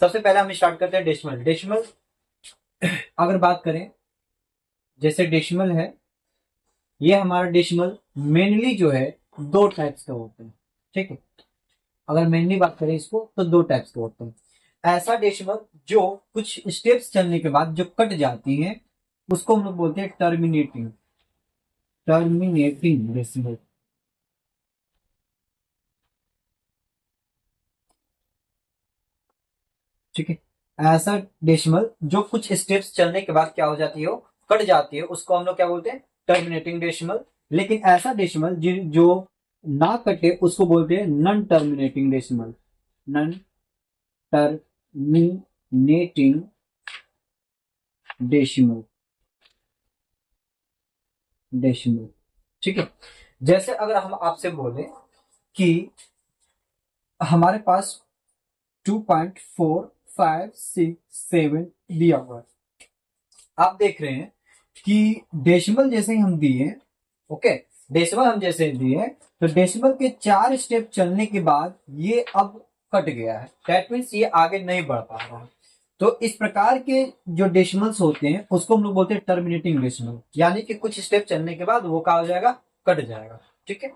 सबसे पहले हम स्टार्ट करते हैं डेसिमल। डेसिमल अगर बात करें, जैसे डेसिमल है, ये हमारा डेसिमल मेनली जो है दो टाइप्स का होते हैं। ठीक है, अगर मेनली बात करें इसको तो दो टाइप्स के होते हैं। ऐसा डेसिमल जो कुछ स्टेप्स चलने के बाद जो कट जाती है उसको हम लोग बोलते हैं टर्मिनेटिंग, टर्मिनेटिंग डेसिमल। ठीक है, ऐसा डेसिमल जो कुछ स्टेप्स चलने के बाद क्या हो जाती है, वो कट जाती है, उसको हम लोग क्या बोलते हैं, टर्मिनेटिंग डेसिमल। लेकिन ऐसा डेसिमल जो ना कटे उसको बोलते हैं non terminating decimal, non terminating decimal, decimal. ठीक है, जैसे अगर हम आपसे बोले कि हमारे पास 2.4567 दिया हुआ है, आप देख रहे हैं कि डेसिमल जैसे ही हम दिए, ओके, डेसिमल हम जैसे दिए तो डेसिमल के 4 स्टेप चलने के बाद ये अब कट गया है, दैट मीन्स ये आगे नहीं बढ़ पा रहा है। तो इस प्रकार के जो डेसिमल्स होते हैं उसको हम लोग बोलते हैं टर्मिनेटिंग डेसिमल, यानी कि कुछ स्टेप चलने के बाद वो क्या हो जाएगा, कट जाएगा। ठीक है,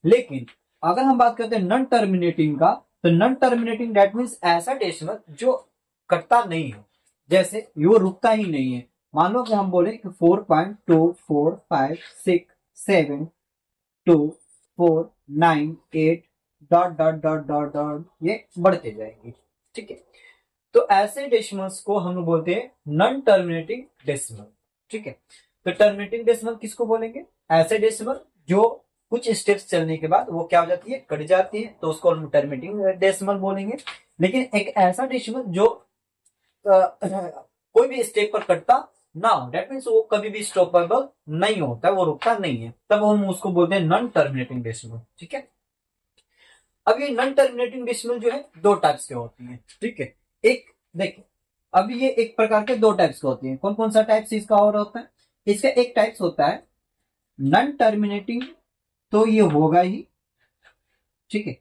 लेकिन अगर हम बात करते हैं नॉन टर्मिनेटिंग का, तो नॉन टर्मिनेटिंग दैट मीन्स ऐसा डेसिमल जो कटता नहीं है, जैसे वो रुकता ही नहीं है। मान लो कि हम बोले कि 4.24567 2 4 9 8 dot dot dot dot dot ये बढ़ते जाएंगे। ठीक है, तो ऐसे डेसिमल्स को हम लोग बोलते हैं नॉन टर्मिनेटिंग डेसिमल। ठीक है, तो टर्मिनेटिंग डेसिमल किसको बोलेंगे, ऐसे डेसिमल जो कुछ स्टेप्स चलने के बाद वो क्या हो जाती है, कट जाती है, तो उसको हम टर्मिनेटिंग डेसिमल बोलेंगे। लेकिन एक ऐसा डेसिमल जो कोई भी स्टेप पर कटता ना हो, दैट मीन्स वो कभी भी स्टॉपेबल नहीं होता, वो रुकता नहीं है, तब हम उसको बोलते हैं नॉन टर्मिनेटिंग डेसिमल। ठीक है, अब ये नॉन टर्मिनेटिंग डेसिमल जो है दो टाइप्स के होती है। ठीक है, एक देखिए, अब ये एक प्रकार के दो टाइप्स के होती है। कौन कौन सा टाइप्स इसका और होता है, इसका एक टाइप्स होता है नॉन टर्मिनेटिंग, तो ये होगा ही। ठीक है,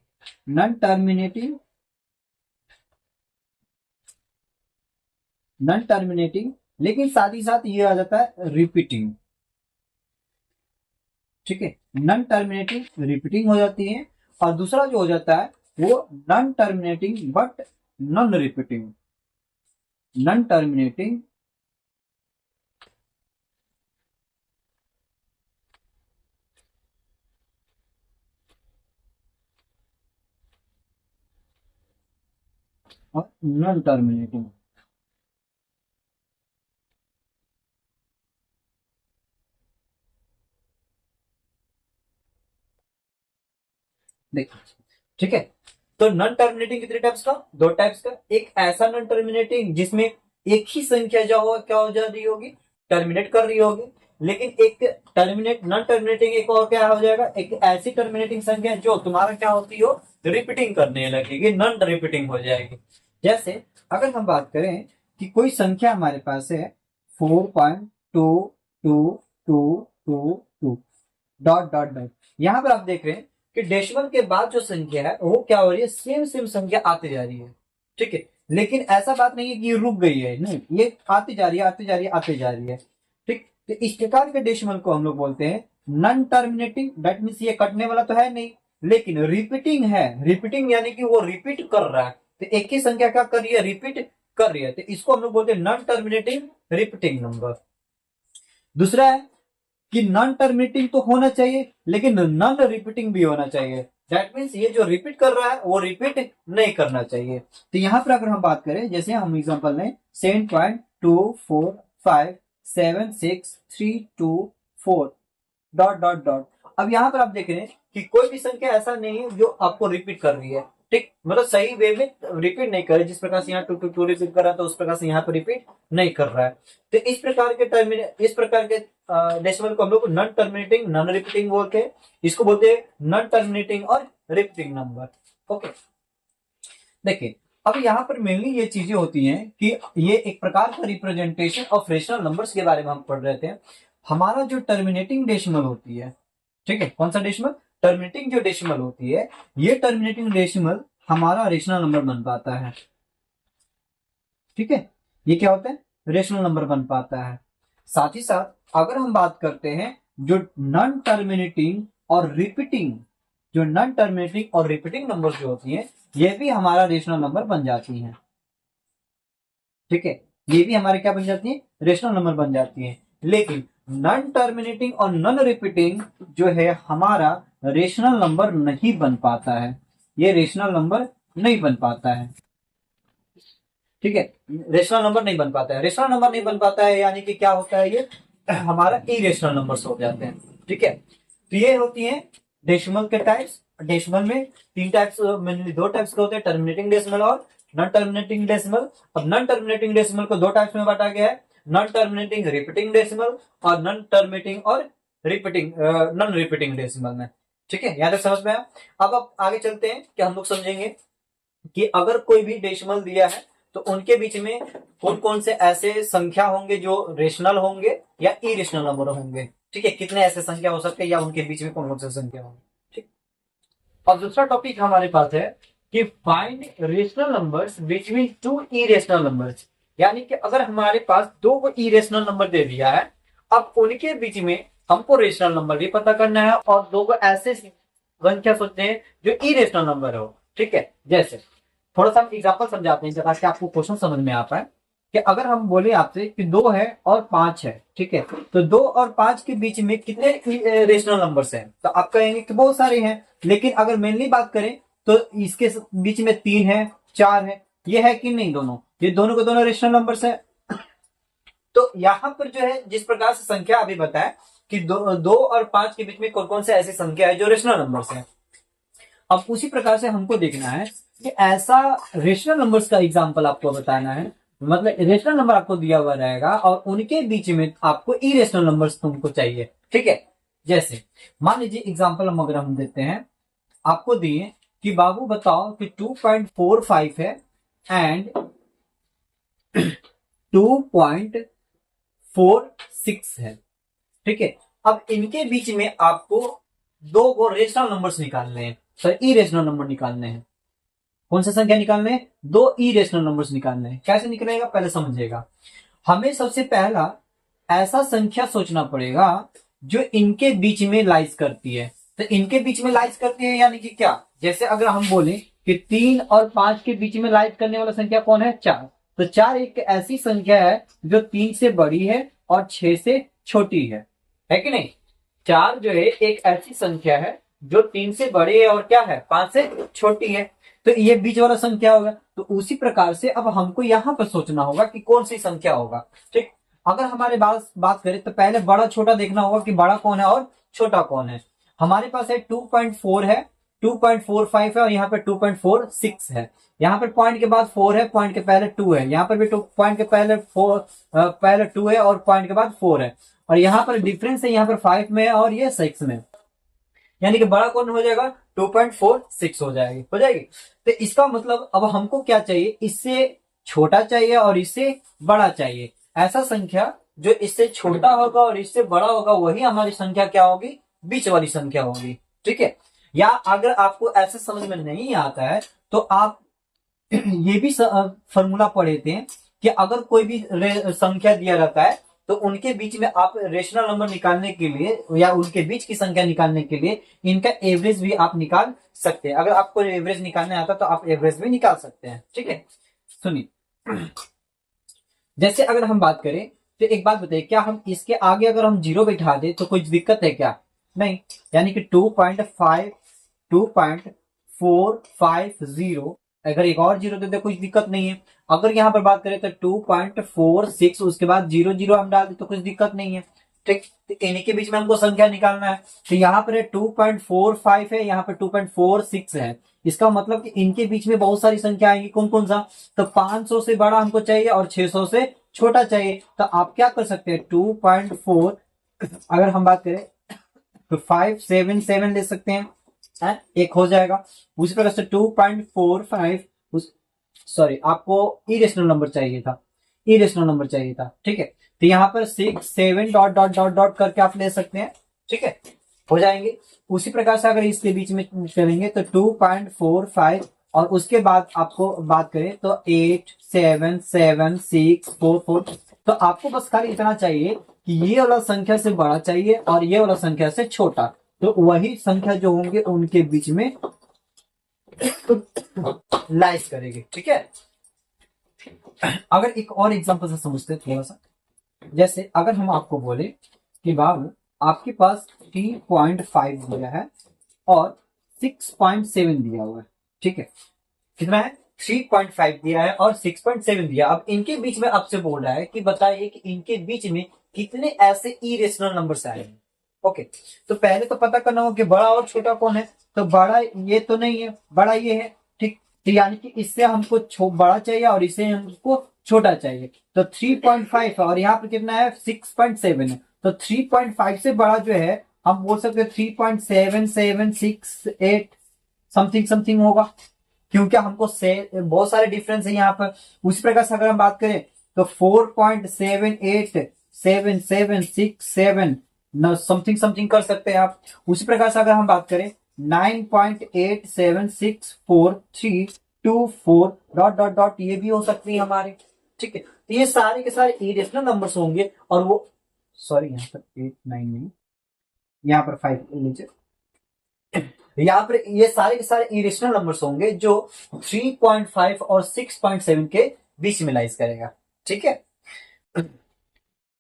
नॉन टर्मिनेटिंग, नॉन टर्मिनेटिंग, लेकिन साथ ही साथ ये आ जाता है रिपीटिंग। ठीक है, नॉन टर्मिनेटिंग रिपीटिंग हो जाती है, और दूसरा जो हो जाता है वो non terminating but non repeating, non terminating और नॉन टर्मिनेटिंग। देखिए, ठीक है, तो नॉन टर्मिनेटिंग कितने टाइप्स का, दो टाइप्स का। एक ऐसा नॉन टर्मिनेटिंग जिसमें एक ही संख्या जो हो क्या हो जा रही होगी, टर्मिनेट कर रही होगी। लेकिन एक टर्मिनेट नॉन टर्मिनेटिंग एक और क्या हो जाएगा, एक ऐसी टर्मिनेटिंग संख्या जो तुम्हारा क्या होती हो, रिपीटिंग करने लगेगी, नॉन रिपीटिंग हो जाएगी। जैसे अगर हम बात करें कि कोई संख्या हमारे पास है 4.2222 डॉट डॉट डॉट, यहां पर आप देख रहे हैं कि डेसिमल के बाद जो संख्या है वो क्या हो रही है, सेम सेम संख्या आती जा रही है। ठीक है, लेकिन ऐसा बात नहीं है कि ये रुक गई है, नहीं, ये आती जा रही है, आती जा रही है, आती जा रही है। ठीक, तो इस प्रकार के डेसिमल को हम लोग बोलते हैं नॉन टर्मिनेटिंग, दैट मीन्स ये कटने वाला तो है नहीं, लेकिन रिपीटिंग है। रिपीटिंग यानी कि वो रिपीट कर रहा है, तो एक ही संख्या क्या कर रही है, रिपीट कर रही है, तो इसको हम लोग बोलते हैं नॉन टर्मिनेटिंग रिपीटिंग नंबर। दूसरा है कि नॉन टर्मिनेटिंग तो होना चाहिए लेकिन नॉन रिपीटिंग भी होना चाहिए, दैट मीन्स ये जो रिपीट कर रहा है वो रिपीट नहीं करना चाहिए। तो यहां पर अगर हम बात करें, जैसे हम एग्जांपल में 7.2457632 डॉट डॉट डॉट, अब यहां पर आप देख रहे हैं कि कोई भी संख्या ऐसा नहीं है जो आपको रिपीट कर रही है। ठीक, मतलब सही वे में रिपीट नहीं कर रही, जिस प्रकार से यहाँ टू टू टू रिपीट कर रहा है तो उस प्रकार से यहाँ पर रिपीट नहीं कर रहा है। तो इस प्रकार के इस प्रकार के डेसिमल को हम लोग नॉन टर्मिनेटिंग नॉन रिपीटिंग बोलते हैं, इसको बोलते हैं नॉन टर्मिनेटिंग और रिपीटिंग नंबर। ओके, देखिए, अब यहाँ पर मेनली ये चीजें होती हैं कि ये एक प्रकार का रिप्रेजेंटेशन ऑफ रेशनल नंबर्स के बारे में हम पढ़ रहे थे। हमारा जो टर्मिनेटिंग डेसिमल होती है, ठीक है, कौन सा डेसिमल, टर्मिनेटिंग जो डेसिमल होती है, ये टर्मिनेटिंग डेसिमल हमारा रेशनल नंबर बन पाता है। ठीक है, ये क्या होता है, रेशनल नंबर बन पाता है। साथ ही साथ अगर हम बात करते हैं जो नॉन टर्मिनेटिंग और रिपीटिंग, जो नॉन टर्मिनेटिंग और रिपीटिंग नंबर जो होती है, ये भी हमारा रेशनल नंबर बन जाती है। ठीक है, ये भी हमारे क्या बन जाती है, रेशनल नंबर बन जाती है। लेकिन नॉन टर्मिनेटिंग और नॉन रिपीटिंग जो है हमारा रेशनल नंबर नहीं बन पाता है, ये रेशनल नंबर नहीं बन पाता है। ठीक है, रेशनल नंबर नहीं बन पाता है। रेशनल नंबर नहीं बन पाता है यानी कि क्या होता है, ये हमारा इरेशनल नंबर्स हो जाते हैं। ठीक है, तो ये होती है डेसिमल के टाइप्स। डेसिमल में तीन टाइप्स, मेनली दो टाइप्स के होते हैं, टर्मिनेटिंग डेसिमल और नॉन टर्मिनेटिंग डेसिमल। अब नॉन टर्मिनेटिंग डेसिमल को दो टाइप्स में बांटा गया है, नॉन टर्मिनेटिंग रिपीटिंग डेसिमल और नॉन टर्मिनेटिंग और रिपीटिंग नॉन रिपीटिंग डेसिमल में। ठीक है, यहां तक समझ में आया। अब आगे चलते हैं कि हम लोग समझेंगे कि अगर कोई भी डेसिमल दिया है तो उनके बीच में कौन कौन से ऐसे संख्या होंगे जो रेशनल होंगे या इरेशनल नंबर होंगे। ठीक है, कितने ऐसे संख्या हो सकते हैं या उनके बीच में कौन कौन से संख्या होंगे। ठीक, और दूसरा टॉपिक हमारे पास है कि find rational numbers between two irrational numbers. यानी कि अगर हमारे पास दो इरेशनल नंबर दे दिया है, अब उनके बीच में हमको रेशनल नंबर भी पता करना है और दो ऐसे संख्या सोचते हैं जो इरेशनल नंबर हो। ठीक है, जैसे थोड़ा सा हम एग्जांपल समझाते हैं ताकि आपको क्वेश्चन समझ में आ पाए कि अगर हम बोले आपसे कि 2 है और 5 है, ठीक है, तो 2 और 5 के बीच में कितने रेशनल नंबर्स हैं, तो आप कहेंगे कि बहुत सारे हैं। लेकिन अगर मेनली बात करें तो इसके बीच में 3 है, 4 है, ये है कि नहीं, दोनों, ये दोनों के दोनों रेशनल नंबर्स है। तो यहाँ पर जो है जिस प्रकार से संख्या अभी बताया कि 2 और 5 के बीच में कौन कौन से ऐसी संख्या है जो रेशनल नंबर्स है, अब उसी प्रकार से हमको देखना है कि ऐसा रेशनल नंबर्स का एग्जांपल आपको बताना है। मतलब रेशनल नंबर आपको दिया हुआ रहेगा और उनके बीच में आपको इरेशनल नंबर्स तुमको चाहिए। ठीक है, जैसे मान लीजिए एग्जांपल हम अगर हम देते हैं, आपको दिए कि बाबू बताओ कि 2.45 है एंड 2.46 है। ठीक है, अब इनके बीच में आपको दो को रेशनल नंबर्स निकालने हैं, सर इरेशनल नंबर निकालने हैं। कौन सा संख्या निकालने हैं, दो इरेशनल नंबर्स निकालने हैं। कैसे निकलेगा पहले समझिएगा। हमें सबसे पहला ऐसा संख्या सोचना पड़ेगा जो इनके बीच में लाइज करती है। तो इनके बीच में लाइज करती है यानी कि क्या, जैसे अगर हम बोले कि 3 और 5 के बीच में लाइज करने वाला संख्या कौन है, 4। तो 4 एक ऐसी संख्या है जो 3 से बड़ी है और 6 से छोटी है कि नहीं। 4 जो है एक ऐसी संख्या है जो 3 से बड़ी है और क्या है, 5 से छोटी है। तो ये बीच वाला संख्या होगा। तो उसी प्रकार से अब हमको यहाँ पर सोचना होगा कि कौन सी संख्या होगा। ठीक, अगर हमारे बात करें तो पहले बड़ा छोटा देखना होगा कि बड़ा कौन है और छोटा कौन है। हमारे पास है 2.4 है, 2.45 है और यहाँ पे 2.46 है। यहाँ पर पॉइंट के बाद 4 है, पॉइंट के पहले 2 है, यहाँ पर भी पॉइंट के पहले 2 है और पॉइंट के बाद 4 है, और यहाँ पर डिफरेंस है, यहाँ पर 5 में है और ये 6 में, यानी कि बड़ा कौन हो जाएगा, 2.46 हो जाएगी। तो इसका मतलब अब हमको क्या चाहिए, इससे छोटा चाहिए और इससे बड़ा चाहिए। ऐसा संख्या जो इससे छोटा होगा और इससे बड़ा होगा वही हमारी संख्या क्या होगी, बीच वाली संख्या होगी। ठीक है, या अगर आपको ऐसे समझ में नहीं आता है तो आप ये भी फॉर्मूला पढ़े थे कि अगर कोई भी संख्या दिया रहता है तो उनके बीच में आप रेशनल नंबर निकालने के लिए या उनके बीच की संख्या निकालने के लिए इनका एवरेज भी आप निकाल सकते हैं। अगर आपको एवरेज निकालने आता तो आप एवरेज भी निकाल सकते हैं। ठीक है, सुनिए, जैसे अगर हम बात करें तो एक बात बताइए, क्या हम इसके आगे अगर हम 0 बैठा दे तो कोई दिक्कत है क्या, नहीं। यानी कि 2.450 अगर एक और 0 दे दे कोई दिक्कत नहीं है। अगर यहाँ पर बात करें तो 2.46 उसके बाद 0 हम डाल दे तो कुछ दिक्कत नहीं है। ठीक, तो इन्हीं के बीच में हमको संख्या निकालना है। तो यहाँ पर 2.45 है, यहाँ पर 2.46 है। इसका मतलब कि इनके बीच में बहुत सारी संख्या आएंगी, कौन कौन सा, तो 500 से बड़ा हमको चाहिए और 600 से छोटा चाहिए। तो आप क्या कर सकते हैं, 2.4 अगर हम बात करें तो 577 ले सकते हैं, एक हो जाएगा। उसी प्रकार से 2.45 सॉरी आपको इरेशनल नंबर चाहिए था। ठीक है, तो यहाँ पर 6 7 डॉट डॉट डॉट डॉट करके आप ले सकते हैं। ठीक है, हो जाएंगे। उसी प्रकार से अगर इसके बीच में चलेंगे तो 2.45 और उसके बाद आपको बात करें तो 8 7 7 6 4 4, तो आपको बस खाली इतना चाहिए कि ये वाला संख्या से बड़ा चाहिए और ये वाला संख्या से छोटा, तो वही संख्या जो होंगे उनके बीच में लाइस करेगी। ठीक है, अगर एक और एग्जांपल से समझते हैं थोड़ा सा, जैसे अगर हम आपको बोले कि बाबू आपके पास 3.5 दिया है और 6.7 दिया हुआ है, ठीक है, कितना है 3.5 दिया है और 6.7 दिया, अब इनके बीच में आपसे बोल रहा है कि बताइए कि इनके बीच में कितने ऐसे इरेशनल नंबर्स आए हैं। ओके, तो पहले तो पता करना होगा कि बड़ा और छोटा कौन है, तो बड़ा ये तो नहीं है, बड़ा ये है, ठीक, तो यानी कि इससे हमको बड़ा चाहिए और इसे हमको छोटा चाहिए, तो 3.5 है और यहाँ पर कितना है 6.7 है, तो 3.5 से बड़ा जो है हम बोल सकते हैं 3.7768 समथिंग समथिंग होगा, क्योंकि हमको बहुत सारे डिफरेंस है यहाँ पर। उसी प्रकार से अगर हम बात करें तो 4.787767 समथिंग समथिंग कर सकते हैं आप। उसी प्रकार से अगर हम बात करें 9.876432 डॉट डॉट डॉट ये भी हो सकती है हमारे। ठीक है, तो ये सारे के सारे इरेशनल नंबर्स होंगे और वो सॉरी यहाँ पर 8 9 नहीं, यहाँ पर 5 नीचे, यहाँ पर ये सारे के सारे इरेशनल नंबर्स होंगे जो 3.5 और 6.7 के बीच में लाइज करेगा। ठीक है,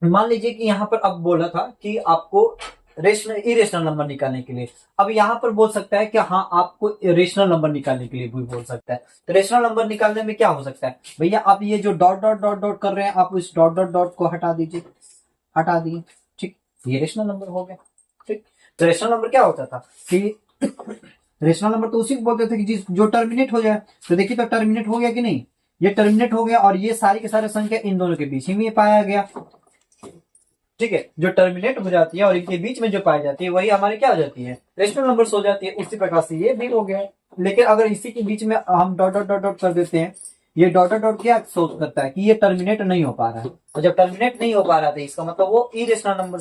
मान लीजिए कि यहाँ पर अब बोला था कि आपको इरेशनल नंबर निकालने के लिए, अब यहाँ पर बोल सकता है कि हाँ आपको रेशनल नंबर निकालने के लिए भी बोल सकता है। तो रेशनल नंबर निकालने में क्या हो सकता है भैया, आप ये जो डॉट डॉट डॉट डॉट कर रहे हैं आप इस डॉट डॉट डॉट को हटा दीजिए, हटा दिए, ठीक, ये रेशनल नंबर हो गया। ठीक, तो रेशनल नंबर क्या होता था कि रेशनल नंबर तो उसी को बोलते थे कि जो टर्मिनेट हो जाए, तो देखिए तो टर्मिनेट हो गया कि नहीं, ये टर्मिनेट हो गया और ये सारी के सारे संख्या इन दोनों के बीच ही में पाया गया। ठीक है, जो टर्मिनेट हो जाती है और इनके बीच में जो पाई जाती है वही हमारी क्या हो जाती है, रेशनल नंबर्स हो जाती है। उसी प्रकार से ये भी हो गया है, लेकिन अगर इसी के बीच में हम डॉट डॉट डॉट डॉट कर देते हैं, ये डॉट डॉट डॉट क्या सोच करता है कि ये टर्मिनेट नहीं हो पा रहा है, और जब टर्मिनेट नहीं हो पा रहा था इसका मतलब वो इरेशनल नंबर